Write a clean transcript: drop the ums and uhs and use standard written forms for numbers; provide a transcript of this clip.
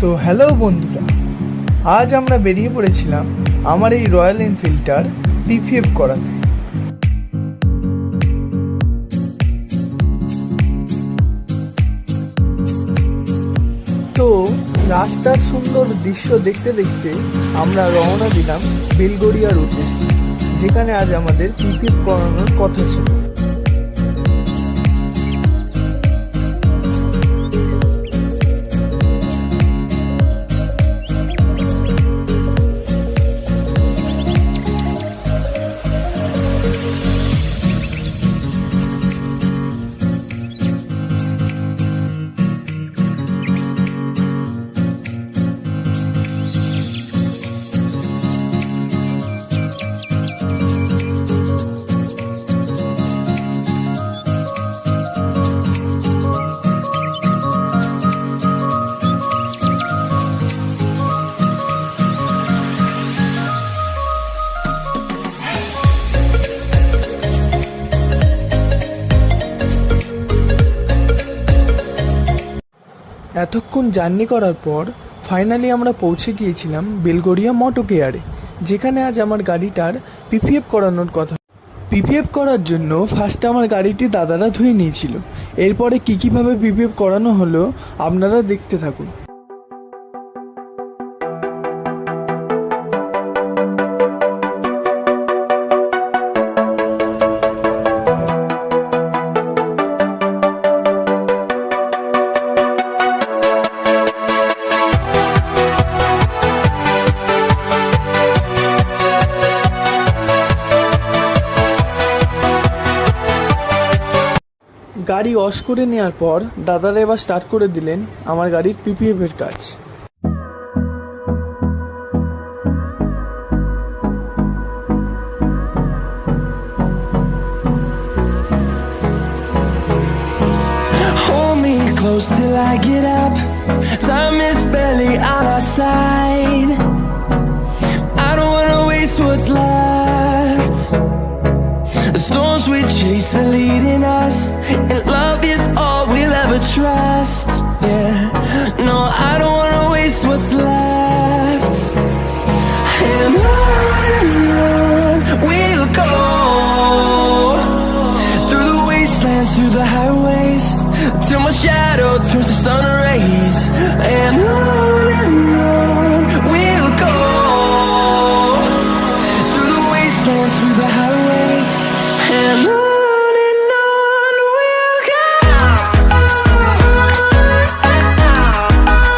So hello বন্ধুরা, আজ আমরা বেরিয়ে পড়েছিলাম আমার এই রয়্যাল এনফিল্ডটার পিপিএফ করাতে। তো রাস্তার সুন্দর দৃশ্য দেখতে দেখতে আমরা রওনা দিলাম বেলগড়িয়ার উদ্দেশ্যে, যেখানে আজ আমাদের পিপিএফ করানোর কথা ছিল। এতক্ষণ জার্নি করার পর ফাইনালি আমরা পৌঁছে গিয়েছিলাম বেলগড়িয়া মোটো কেয়ারে, যেখানে আজ আমার গাড়িটার পিপিএফ করানোর কথা। পিপিএফ করার জন্য ফার্স্টে আমার গাড়িটি দাদারা ধুয়ে নিয়েছিল। এরপরে কীভাবে পিপিএফ করানো হলো আপনারা দেখতে থাকুন। গাড়ি ওয়াশ করে নেওয়ার পর দাদারা এবার স্টার্ট করে দিলেন আমার গাড়ির পিপিএফ এর কাজ। Hold me close till I get up. Time is barely on our side. I don't wanna waste what's left. The storms we chase are leading us, and love is all we'll ever trust.